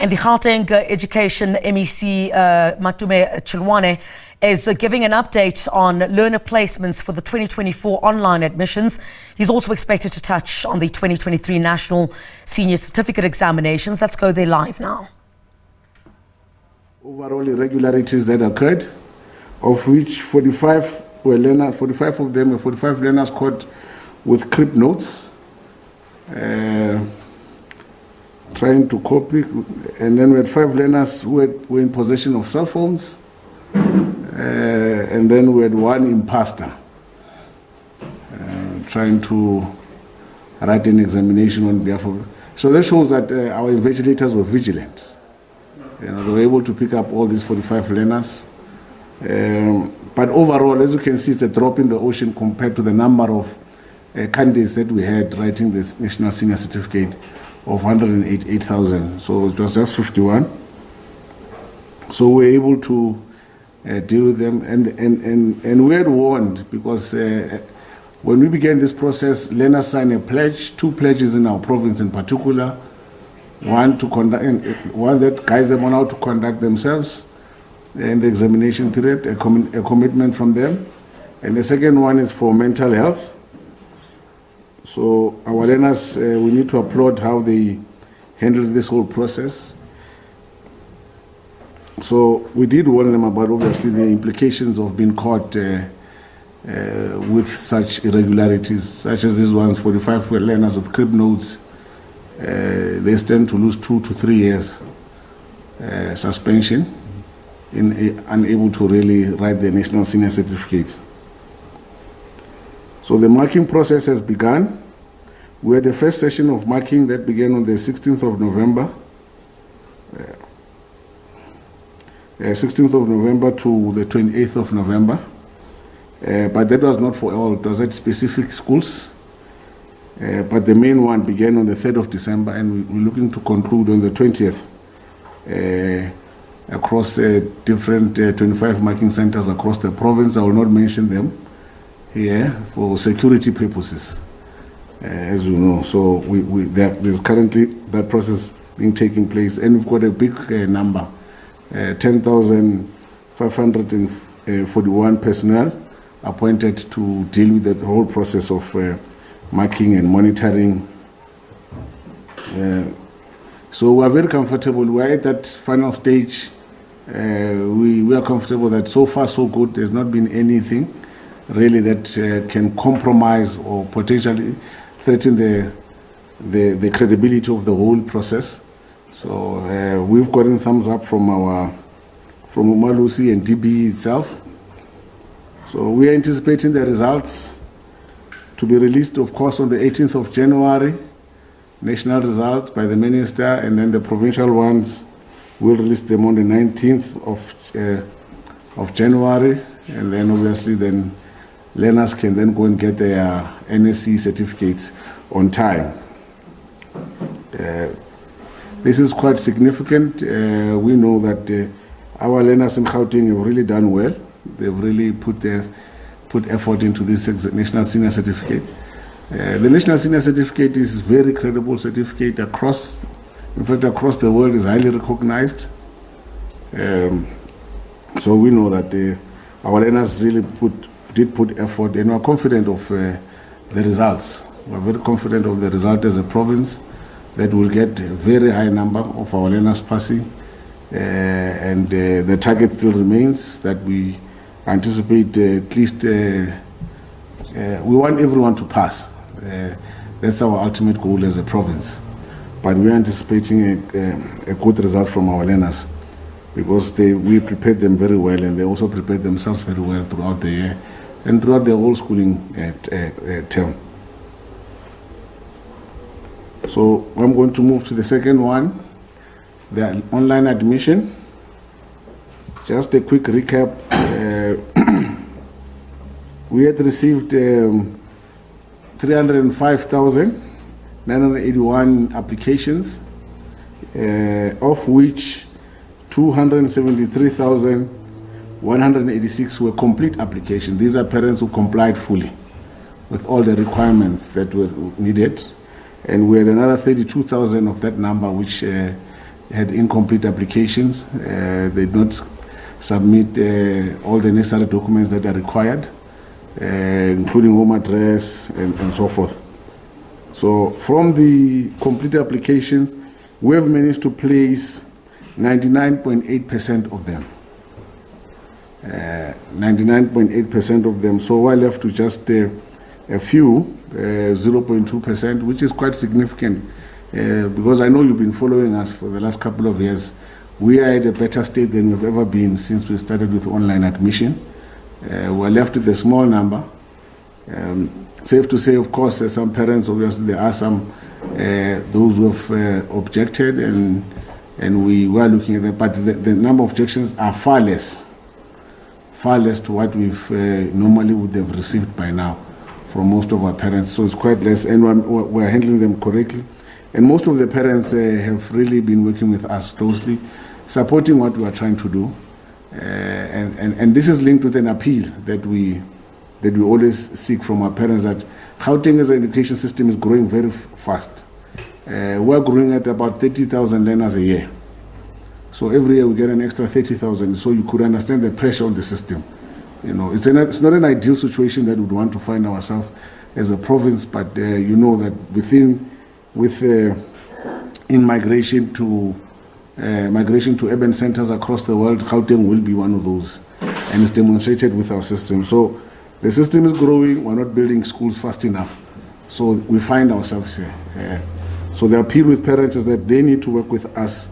And the Gauteng Education MEC, Matome Chiloane, is giving an update on learner placements for the 2024 online admissions. He's also expected to touch on the 2023 National Senior Certificate Examinations. Let's go there live now. Overall irregularities that occurred, of which 45 were learners, 45 of them were 45 learners caught with crib notes, trying to copy, and then we had 5 learners who were in possession of cell phones, and then we had 1 imposter trying to write an examination on behalf of. So that shows that our invigilators were vigilant. They were able to pick up all these 45 learners. But overall, as you can see, it's a drop in the ocean compared to the number of candidates that we had writing this National Senior Certificate of 188,000. So it was just 51. So we were able to deal with them. And we had warned, because when we began this process, learners signed a pledge, 2 pledges in our province in particular. One that guides them on how to conduct themselves in the examination period, a commitment from them. And the second one is for mental health. So our learners, we need to applaud how they handled this whole process. So we did warn them about, obviously, the implications of being caught with such irregularities, such as these ones, 45 learners with crib notes. They stand to lose 2 to 3 years suspension, unable to really write the National Senior Certificate. So the marking process has begun. We had the first session of marking that began on the 16th of November. 16th of November to the 28th of November. But that was not for all, it was at specific schools. But the main one began on the 3rd of December, and we're looking to conclude on the 20th across different 25 marking centers across the province. I will not mention them here for security purposes, as you know. So there's currently that process being taking place, and we've got a big number, 10,541 personnel appointed to deal with the whole process of marking and monitoring. So we are very comfortable. We are at that final stage. We are comfortable that so far so good. There's not been anything really that can compromise or potentially threaten the credibility of the whole process. So we've gotten thumbs up from Umalusi and DB itself. So we are anticipating the results to be released, of course, on the 18th of January, national results by the minister, and then the provincial ones will release them on the 19th of January, and then obviously then learners can then go and get their NSC certificates on time. This is quite significant. We know that our learners in Gauteng have really done well. They've really put effort into this National Senior Certificate. The National Senior Certificate is a very credible certificate across the world, is highly recognized. So we know that our learners really did put effort, and we're confident of the results. We're very confident of the result as a province, that we'll get a very high number of our learners passing, and the target still remains that we anticipate at least, we want everyone to pass. That's our ultimate goal as a province. But we are anticipating a good result from our learners, because we prepared them very well, and they also prepared themselves very well throughout the year and throughout the whole schooling term. So I'm going to move to the second one, the online admission. Just a quick recap. We had received 305,981 applications, of which 273,186 were complete applications. These are parents who complied fully with all the requirements that were needed. And we had another 32,000 of that number which had incomplete applications. They did not submit all the necessary documents that are required, including home address and so forth. So from the complete applications, we have managed to place 99.8% of them. 99.8% of them. So we're left to just a few, 0.2%, which is quite significant because I know you've been following us for the last couple of years. We are at a better state than we've ever been since we started with online admission. We're left with a small number. Safe to say, of course, some parents, obviously, there are some, those who have objected, and we were looking at that, but the number of objections are far less to what we've normally would have received by now from most of our parents. So it's quite less, and we're handling them correctly. And most of the parents have really been working with us closely, supporting what we are trying to do. And this is linked with an appeal that we always seek from our parents, that Gauteng as an education system is growing very fast. We're growing at about 30,000 learners a year. So every year we get an extra 30,000. So you could understand the pressure on the system. You know, it's not an ideal situation that we'd want to find ourselves as a province, but you know that in migration to urban centers across the world, Gauteng will be one of those, and it's demonstrated with our system. So the system is growing. We're not building schools fast enough, so we find ourselves here. So the appeal with parents is that they need to work with us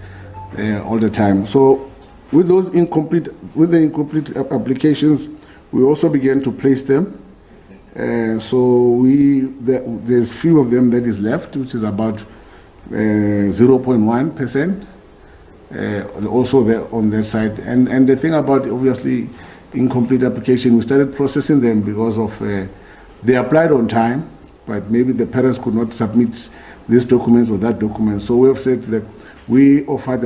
all the time. So with the incomplete applications, we also began to place them. So there's few of them that is left, which is about 0.1%. Also there on that side, and the thing about obviously incomplete application, we started processing them because of they applied on time, but maybe the parents could not submit these documents or that document. So we have said that we offer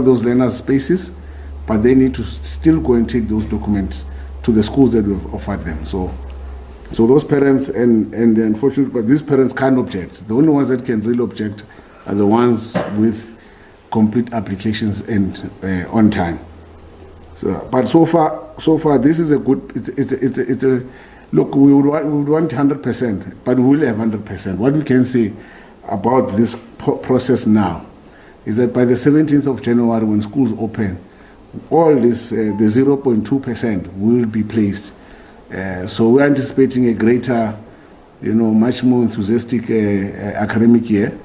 those learners spaces, but they need to still go and take those documents to the schools that we've offered them. So those parents and unfortunately, but these parents can't object. The only ones that can really object are the ones with complete applications and on time. So, but so far, this is a good. It's a look. We would want 100%, but we will have 100%. What we can say about this process now is that by the 17th of January, when schools open, all this the 0.2% will be placed. So we're anticipating a greater, much more enthusiastic academic year,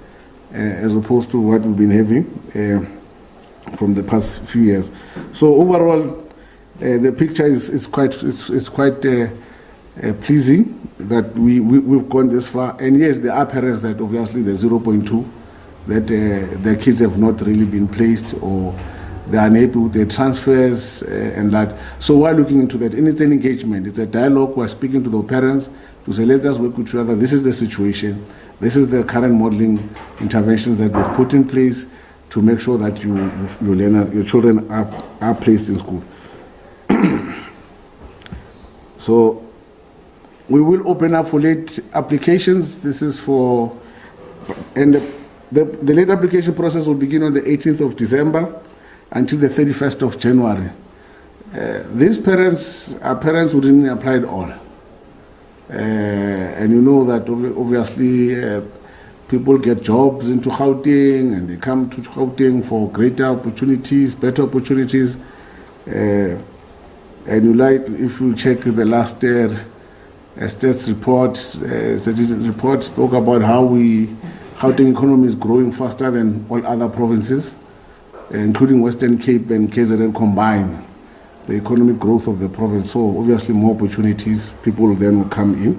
as opposed to what we've been having from the past few years. So overall, the picture is quite pleasing that we've gone this far. And yes, there are parents that obviously the 0.2 that their kids have not really been placed, or they are unable with their transfers and that. So we're looking into that. And it's an engagement. It's a dialogue. We're speaking to the parents to say, let us work with each other. This is the situation. This is the current modeling interventions that we've put in place to make sure that your children are placed in school. So we will open up for late applications. This is for, and the late application process will begin on the 18th of December until the 31st of January. These parents are parents who didn't apply at all. And you know that obviously people get jobs into Gauteng, and they come to Gauteng for greater opportunities, better opportunities. And if you check the last stats report, statistics report spoke about how Gauteng economy is growing faster than all other provinces, including Western Cape and KZN combined, the economic growth of the province. So obviously more opportunities, people then will come in.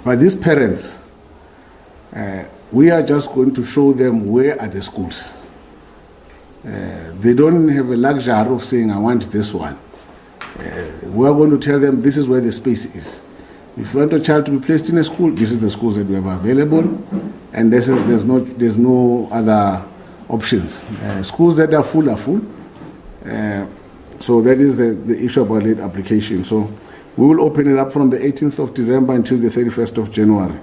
But these parents, we are just going to show them where are the schools. They don't have a luxury of saying, I want this one. We are going to tell them this is where the space is. If you want a child to be placed in a school, this is the schools that we have available, and there's no other options. Schools that are full are full. So that is the issue about late application. So we will open it up from the 18th of December until the 31st of January.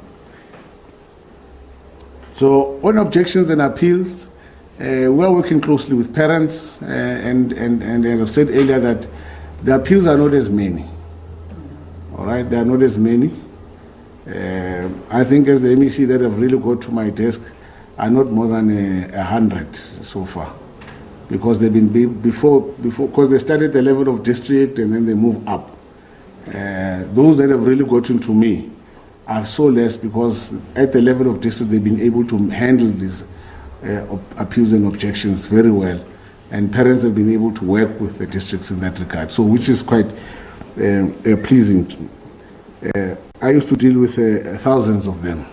So on objections and appeals, we are working closely with parents, and as I've said earlier that the appeals are not as many. All right, they are not as many. I think as the MEC that have really got to my desk are not more than 100 so far, because they've been before because they started at the level of district and then they move up. Those that have really gotten to me are so less, because at the level of district they've been able to handle these appeals and objections very well, and parents have been able to work with the districts in that regard, so which is quite pleasing. I used to deal with thousands of them.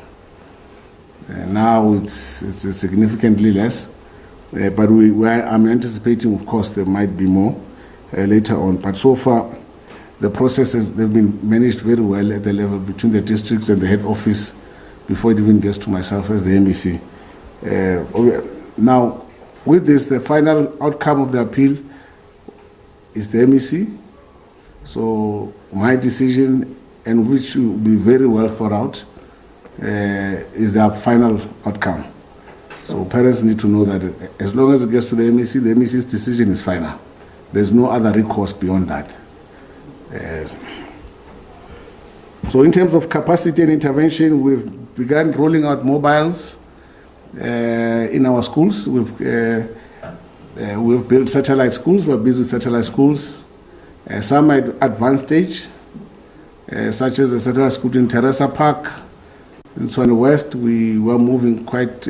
Now it's significantly less, but I'm anticipating, of course, there might be more later on. But so far, the processes, they've been managed very well at the level between the districts and the head office before it even gets to myself as the MEC. Now, with this, the final outcome of the appeal is the MEC. So my decision, and which will be very well thought out, is the final outcome. So parents need to know that as long as it gets to the MEC's decision is final. There's no other recourse beyond that. So in terms of capacity and intervention, we've begun rolling out mobiles in our schools. We've built satellite schools. We're busy with satellite schools. Some at advanced stage, such as the satellite school in Teresa Park. In Tshwane West, we were moving quite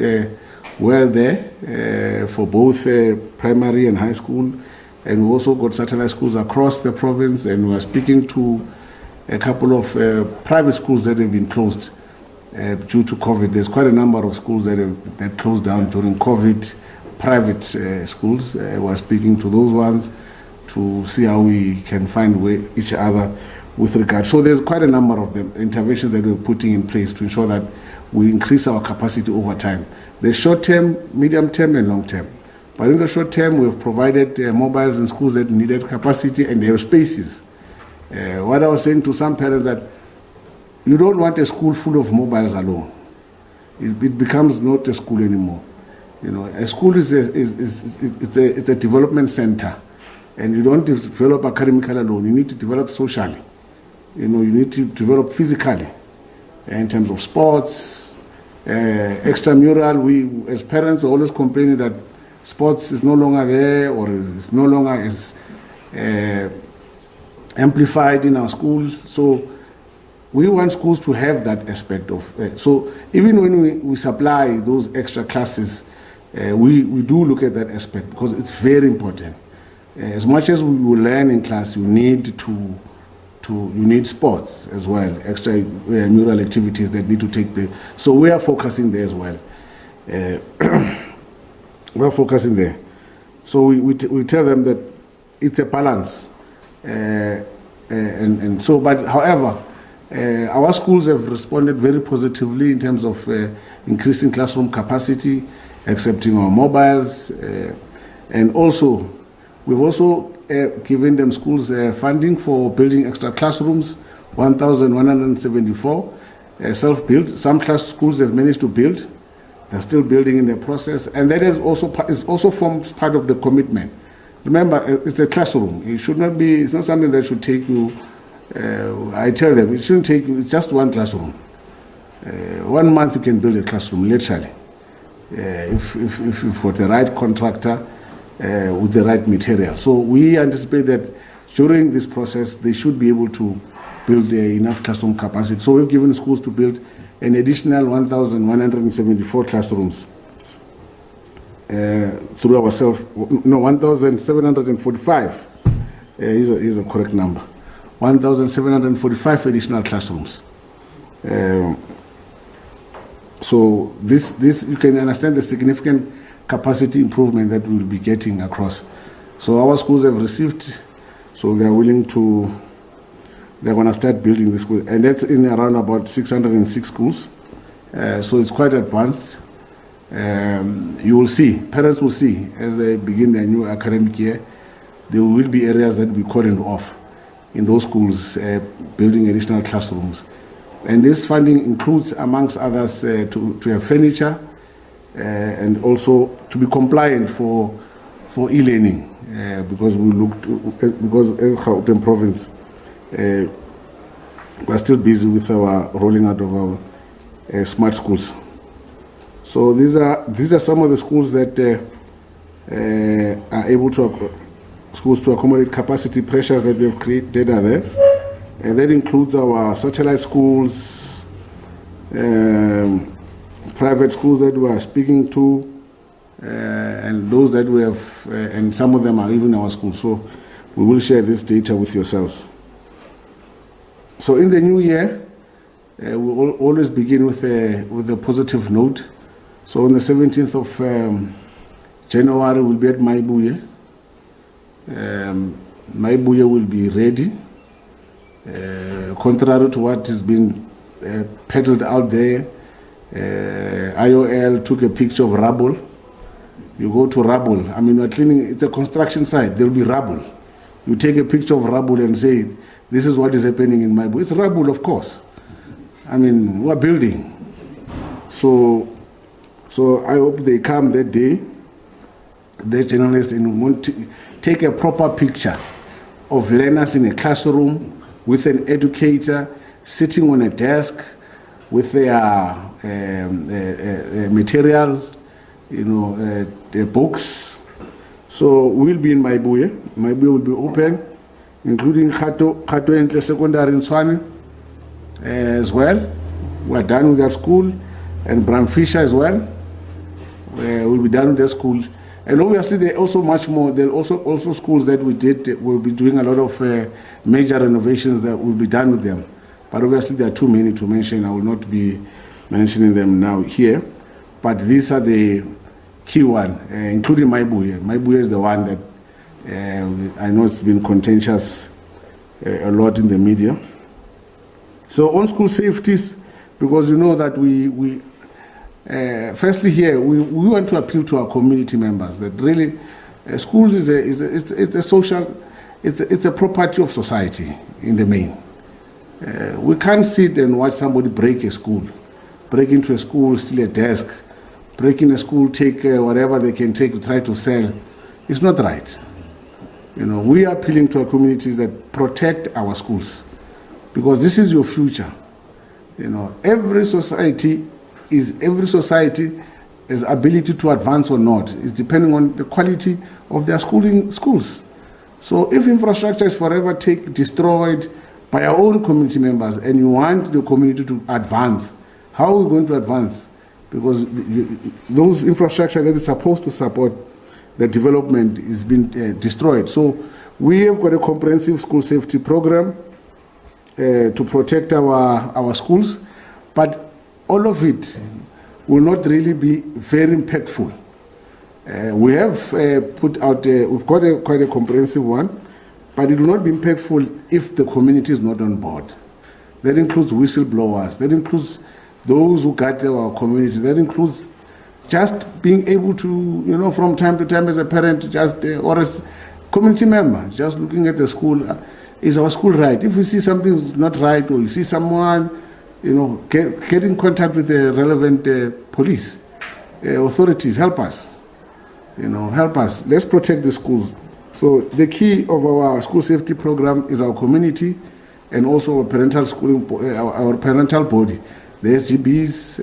well there for both primary and high school. And we also got satellite schools across the province, and we are speaking to a couple of private schools that have been closed due to COVID. There's quite a number of schools that closed down during COVID, private schools. We're speaking to those ones to see how we can find each other with regard. So there's quite a number of them, interventions that we're putting in place to ensure that we increase our capacity over time. The short term, medium term, and long term. But in the short term, we've provided mobiles in schools that needed capacity, and there are spaces. What I was saying to some parents that you don't want a school full of mobiles alone. It becomes not a school anymore. You know, a school is a development center, and you don't develop academically alone. You need to develop socially. You know, you need to develop physically in terms of sports, extramural. We, as parents, are always complaining that sports is no longer there, or is no longer as amplified in our school. So we want schools to have that aspect of. So even when we supply those extra classes, we do look at that aspect, because it's very important. As much as we will learn in class, you need you need sports as well, extra mural activities that need to take place. So we are focusing there as well. We are focusing there. So we tell them that it's a balance. And so, but however, our schools have responded very positively in terms of increasing classroom capacity, accepting our mobiles, and also we've also given them schools funding for building extra classrooms, 1,174 self-built. Some schools have managed to build. They're still building in the process, and that is also forms part of the commitment. Remember, it's a classroom. It should not be. It's not something that should take you. I tell them it shouldn't take you. It's just one classroom. 1 month you can build a classroom, literally, if you've got the right contractor with the right material. So we anticipate that during this process they should be able to build enough classroom capacity. So we've given schools to build an additional 1,174 classrooms through ourselves. No, 1,745 is a correct number. 1,745 additional classrooms. So this you can understand the significant capacity improvement that we'll be getting across. So our schools have received, so they're willing to. They're going to start building this school, and that's in around about 606 schools. So it's quite advanced. You will see, parents will see, as they begin their new academic year, there will be areas that will be cordoned off in those schools, building additional classrooms. And this funding includes, amongst others, to have furniture, and also to be compliant for e-learning, because because as Gauteng province, we're still busy with our rolling out of our smart schools. So these are some of the schools that are able to accommodate capacity pressures that we have created are there, and that includes our satellite schools, private schools that we are speaking to, and those that we have, and some of them are even our schools. So we will share this data with yourselves. So in the new year, we will always begin with a positive note. So on the 17th of January, we'll be at Maibuye. Maibuye will be ready. Contrary to what is being peddled out there, IOL took a picture of rubble. You go to rubble. I mean, we're cleaning. It's a construction site. There will be rubble. You take a picture of rubble and say, "This is what is happening in Maibuye." It's rubble, of course. I mean, we're building. So I hope they come that day, the journalists, and want to take a proper picture of learners in a classroom with an educator sitting on a desk with their material, their books. So we'll be in Maibuye. Maibuye will be open, including Gauteng Secondary in Tshwane as well. We're done with that school, and Bram Fisher as well. We'll be done with that school. And obviously, there are also much more. There are also schools that we'll be doing a lot of major renovations that will be done with them. But obviously, there are too many to mention. I will not be mentioning them now here. But these are the key ones, including Maibuye. Maibuye is the one that I know it's been contentious a lot in the media. So on school safeties, because you know that we firstly here we want to appeal to our community members that really school is a social, it's a property of society in the main. We can't sit and watch somebody break a school, break into a school, steal a desk, break in a school, take whatever they can take to try to sell. It's not right. We are appealing to our communities that protect our schools, because this is your future. Every society has ability to advance or not. It's depending on the quality of their schools. So if infrastructure is forever destroyed by our own community members, and you want the community to advance, how are we going to advance? Because those infrastructure that is supposed to support the development is being destroyed. So we have got a comprehensive school safety program to protect our schools, but all of it will not really be very impactful. We have put out, we've got quite a comprehensive one, but it will not be impactful if the community is not on board. That includes whistleblowers, that includes those who guide our community, that includes just being able to, from time to time as a parent, or as community member, just looking at the school, is our school right? If you see something is not right, or you see someone, get in contact with the relevant police authorities. Help us, help us. Let's protect the schools. So the key of our school safety program is our community, and also our parental schooling, our parental body, the SGBs,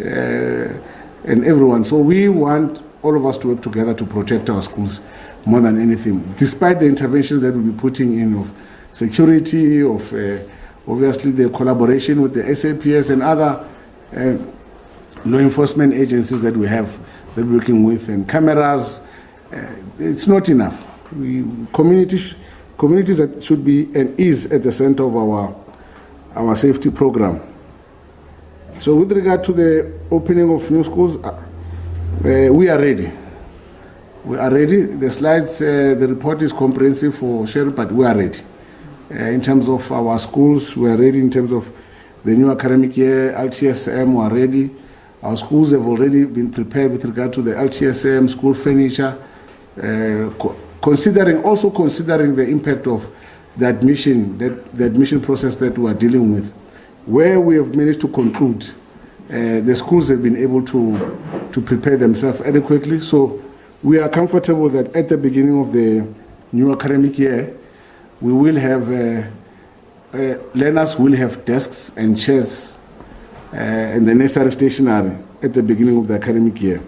and everyone. So we want all of us to work together to protect our schools more than anything, despite the interventions that we'll be putting in of security, of obviously the collaboration with the SABC and other law enforcement agencies that we have, that we're working with, and cameras. It's not enough. Communities that should be and is at the center of our safety program. So with regard to the opening of new schools, we are ready. We are ready. The slides, the report is comprehensive for sharing, but we are ready. In terms of our schools, we are ready. In terms of the new academic year, LTSM, we are ready. Our schools have already been prepared with regard to the LTSM, school furniture, considering the impact of the admission process that we are dealing with, where we have managed to conclude the schools have been able to to prepare themselves adequately. So we are comfortable that at the beginning of the new academic year, we will have learners will have desks and chairs and the necessary stationery at the beginning of the academic year.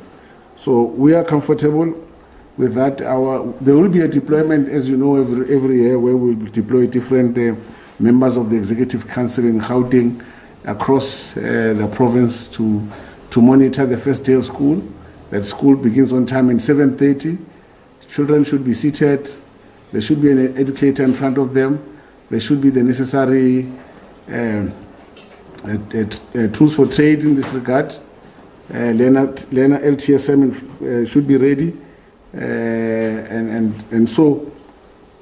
So we are comfortable with that. There will be a deployment, as you know, every year where we will deploy different members of the Executive Council in Gauteng across the province to monitor the first day of school. That school begins on time at 7:30. Children should be seated. There should be an educator in front of them. There should be the necessary tools for trade in this regard. Learner LTSM should be ready. And so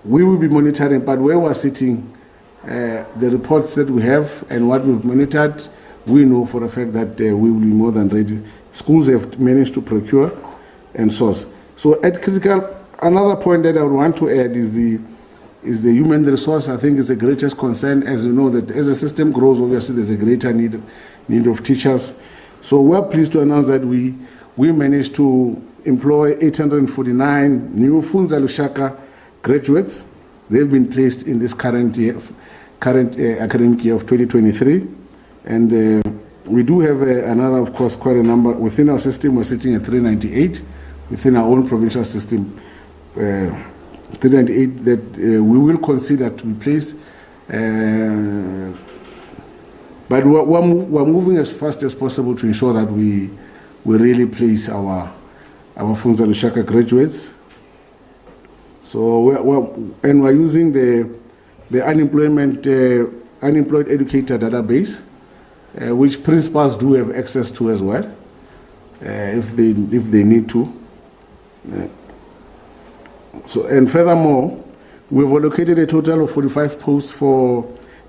we will be monitoring, but where we're sitting, the reports that we have and what we've monitored, we know for a fact that we will be more than ready. Schools have managed to procure and source. So at critical, another point that I would want to add is the human resource. I think is the greatest concern. As you know, that as the system grows, obviously there's a greater need of teachers. So we're pleased to announce that we managed to employ 849 new Funza Lushaka graduates. They've been placed in this current academic year of 2023. And we do have another, of course, quite a number. Within our system, we're sitting at 398. Within our own provincial system, 398 that we will consider to be placed. But we're moving as fast as possible to ensure that we really place our Funza Lushaka graduates. So we're using the unemployed educator database, which principals do have access to as well, if they need to. So, and furthermore, we've allocated a total of 45 posts for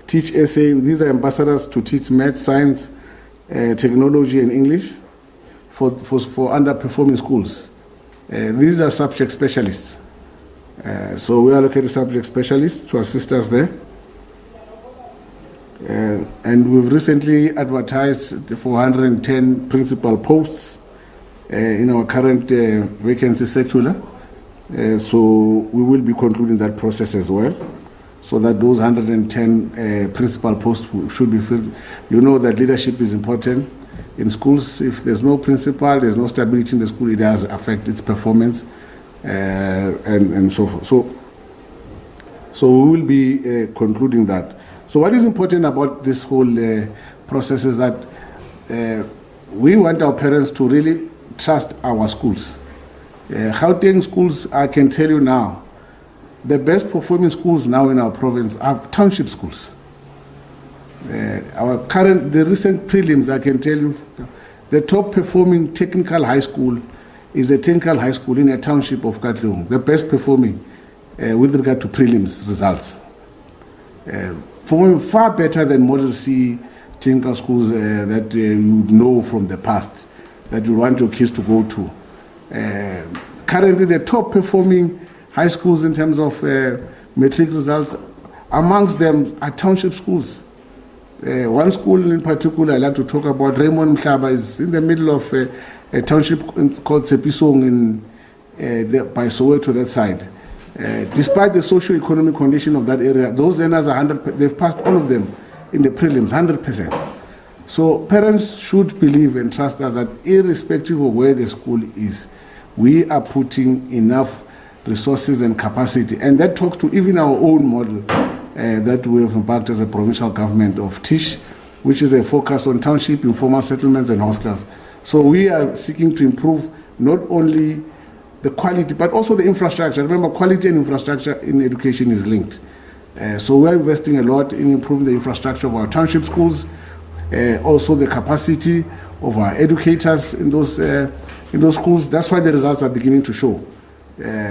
Teach SA. These are ambassadors to teach math, science, technology, and English for underperforming schools. These are subject specialists. So we allocated subject specialists to assist us there. And we've recently advertised for 110 principal posts in our current vacancy circular. So we will be concluding that process as well, so that those 110 principal posts should be filled. You know that leadership is important in schools. If there's no principal, there's no stability in the school, it does affect its performance and so forth. So we will be concluding that. So what is important about this whole process is that we want our parents to really trust our schools. Gauteng schools, I can tell you now, the best performing schools now in our province are township schools. The recent prelims, I can tell you, the top performing technical high school is a technical high school in a township of Katlehong, the best performing with regard to prelims results. Performing far better than Model C technical schools that you know from the past, that you want your kids to go to. Currently, the top performing high schools in terms of matric results, amongst them are township schools. One school in particular I like to talk about, Raymond Mhlaba, is in the middle of a township called Tsepisong by Soweto, that side. Despite the socio-economic condition of that area, those learners are they've passed all of them in the prelims, 100%. So parents should believe and trust us that irrespective of where the school is, we are putting enough resources and capacity. And that talks to even our own model that we have embarked as a provincial government of TISH, which is a focus on township, informal settlements and hostels. So we are seeking to improve not only the quality, but also the infrastructure. Remember, quality and infrastructure in education is linked. So we're investing a lot in improving the infrastructure of our township schools, also the capacity of our educators in those schools. That's why the results are beginning to show.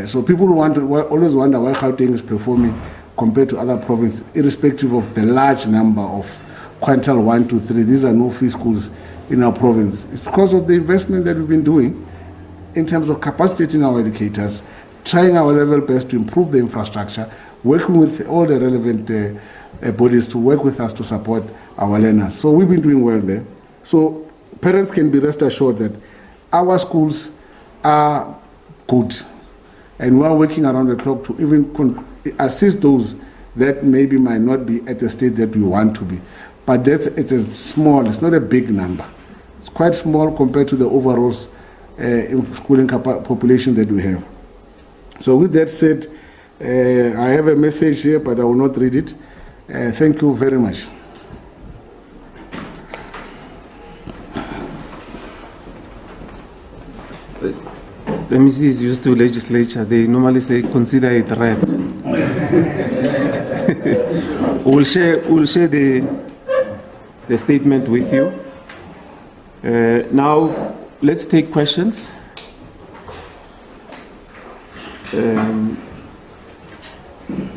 So people always wonder why Gauteng is performing compared to other provinces, irrespective of the large number of quintile 1 to 3. These are no-fee schools in our province. It's because of the investment that we've been doing in terms of capacitating our educators, trying our level best to improve the infrastructure, working with all the relevant bodies to work with us to support our learners. So we've been doing well there. So parents can be rest assured that our schools are good, and we are working around the clock to even assist those that maybe might not be at the state that we want to be. But it's a small, it's not a big number. It's quite small compared to the overall schooling population that we have. So with that said, I have a message here, but I will not read it. Thank you very much. The MEC is used to legislature. They normally say, consider it read. We'll share the statement with you. Now, let's take questions.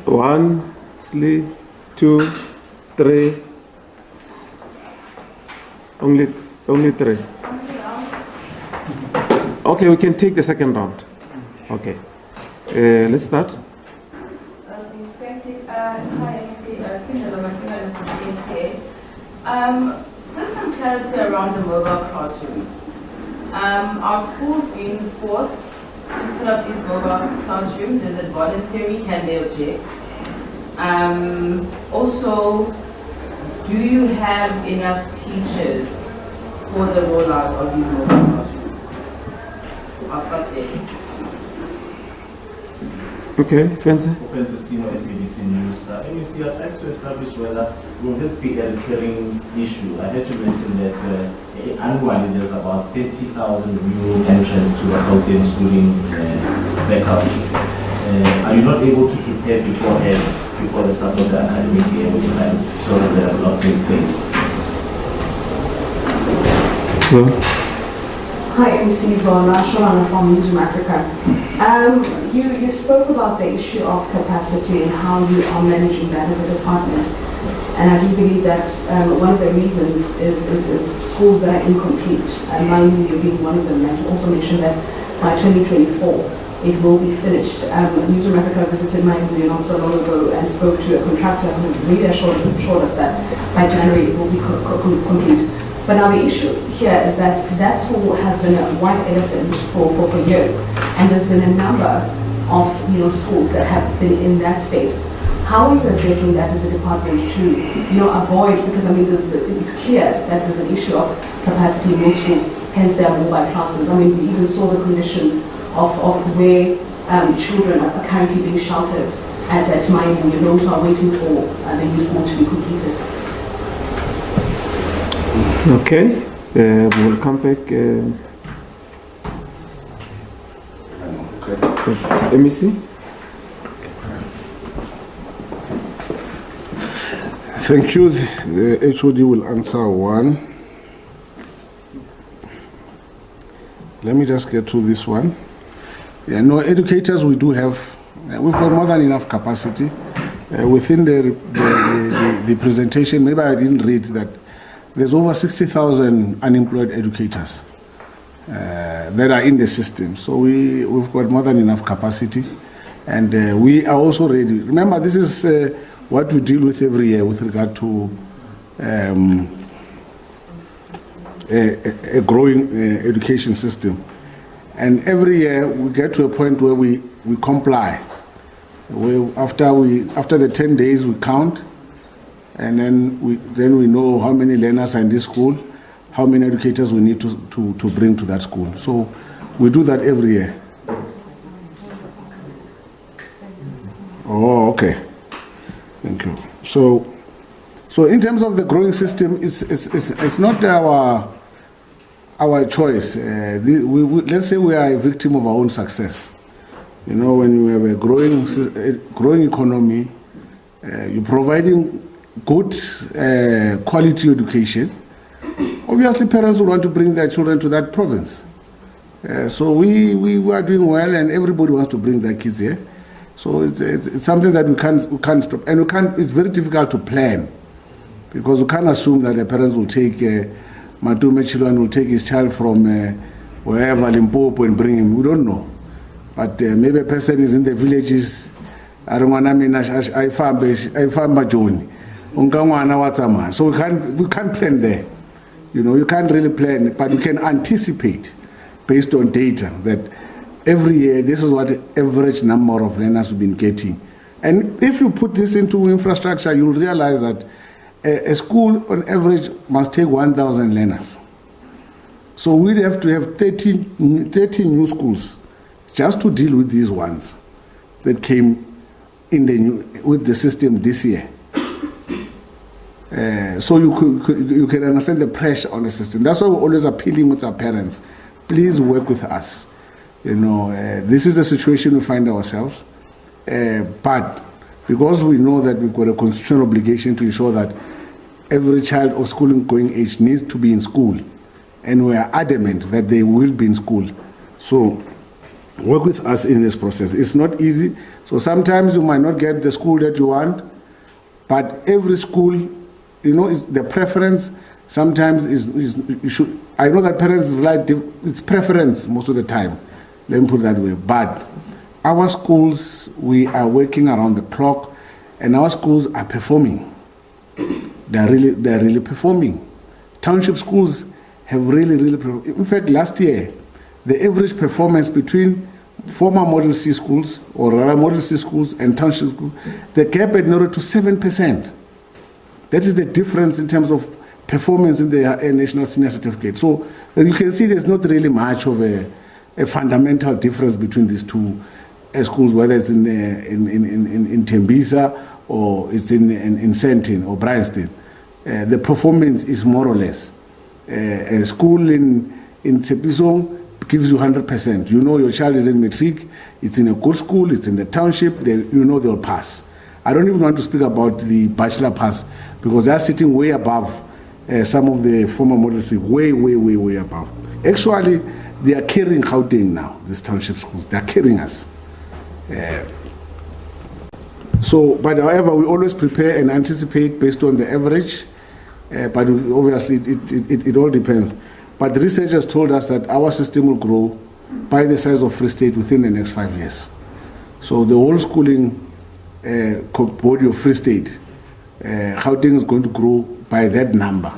One, two, three. Only three. Okay, we can take the second round. Okay. Let's start. Thank you. Hi, just some clarity around the mobile classrooms. Are schools being forced to put up these mobile classrooms? Is it voluntary? Can they object? Also, do you have enough teachers for the rollout of these mobile classrooms? I'll start there. Okay, Fence. SABC News. MEC, I'd like to establish whether will this be a recurring issue. I had to mention that annually there's about 30,000 new entrants to the Gauteng schooling backup. Are you not able to prepare beforehand, before the start of the academic year, with time, so that they are not being placed? Hi, MC Zola, Chiloane from Newsroom Africa. You spoke about the issue of capacity and how you are managing that as a department. And I do believe that one of the reasons is schools that are incomplete. And mine being one of them. And you also mentioned that by 2024, it will be finished. Newsroom Africa visited my uni not so long ago and spoke to a contractor who really assured us that by January it will be complete. But now the issue here is that that school has been a white elephant for years, and there's been a number of schools that have been in that state. How are you addressing that as a department to avoid, because I mean it's clear that there's an issue of capacity in most schools, hence there are mobile classes. I mean we even saw the conditions of where children are currently being sheltered at Chiloane, those who are waiting for the new school to be completed. Okay, we'll come back. MEC? Thank you. The HOD will answer one. Let me just get to this one. Yeah, no, educators we do have, we've got more than enough capacity. Within the presentation, maybe I didn't read that there's over 60,000 unemployed educators that are in the system. So we've got more than enough capacity. And we are also ready. Remember, this is what we deal with every year with regard to a growing education system. And every year we get to a point where we comply. After the 10 days we count, and then we know how many learners are in this school, how many educators we need to bring to that school. So we do that every year. Oh, okay. Thank you. So in terms of the growing system, it's not our choice. Let's say we are a victim of our own success. You know, when you have a growing economy, you're providing good quality education, obviously parents will want to bring their children to that province. So we are doing well, and everybody wants to bring their kids here. So it's something that we can't stop, and it's very difficult to plan, because we can't assume that the parents will take Matome Chiloane will take his child from wherever, Limpopo, and bring him. We don't know, but maybe a person is in the villages. I don't want to I farm Joni. So we can't plan there. You know, you can't really plan, but you can anticipate based on data that every year this is what the average number of learners we've been getting. And if you put this into infrastructure, you'll realize that a school on average must take 1,000 learners. So we'd have to have 30 new schools just to deal with these ones that came in with the system this year. So you can understand the pressure on the system. That's why we're always appealing with our parents. Please work with us. This is the situation we find ourselves. But because we know that we've got a constitutional obligation to ensure that every child of schooling going age needs to be in school, and we are adamant that they will be in school. So work with us in this process. It's not easy. So sometimes you might not get the school that you want, but every school, is the preference. Sometimes I know that parents like it's preference most of the time. Let me put it that way. But our schools, we are working around the clock, and our schools are performing. They're really performing. Township schools have really performed. In fact, last year, the average performance between former Model C schools or Model C schools and township schools, the gap had narrowed to 7%. That is the difference in terms of performance in the National Senior Certificate. So you can see there's not really much of a fundamental difference between these two schools, whether it's in Tembisa or it's in Sentin or Bryanston. The performance is more or less. A school in Tshepisong gives you 100%. You know your child is in matric, it's in a good school, it's in the township, they'll pass. I don't even want to speak about the bachelor pass because they're sitting way above some of the former models, way above. Actually, they are carrying Gauteng now, these township schools. They're carrying us. But however, we always prepare and anticipate based on the average, but obviously it all depends. But the research has told us that our system will grow by the size of Free State within the next 5 years. So the whole schooling body of Free State, Gauteng is going to grow by that number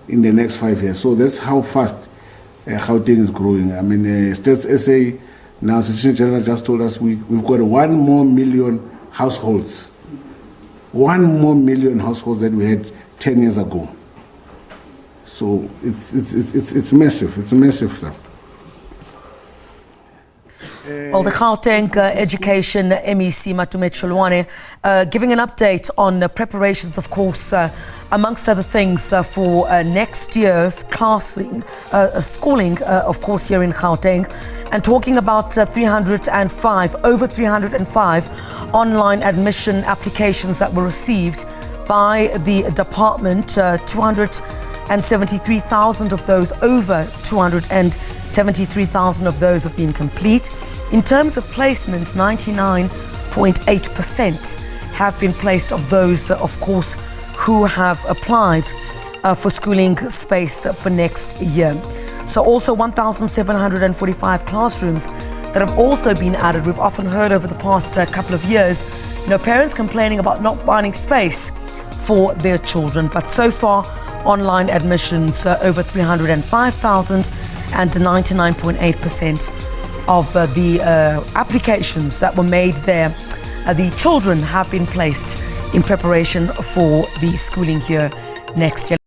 in the next 5 years. So that's how fast Gauteng is growing. I mean, Stats SA, now Secretary General just told us we've got 1 more million households. 1 more million households that we had 10 years ago. So it's massive. It's a massive stuff. Well, the Gauteng Education MEC Matome Chiloane giving an update on the preparations, of course, amongst other things, for next year's schooling, of course, here in Gauteng, and talking about over 305 online admission applications that were received by the department. 273,000 of those, over 273,000 of those have been complete. In terms of placement, 99.8% have been placed of those, of course, who have applied for schooling space for next year. So also 1,745 classrooms that have also been added. We've often heard over the past couple of years, parents complaining about not finding space for their children. But so far, online admissions over 305,000, and 99.8% of the applications that were made there, the children have been placed in preparation for the schooling year next year.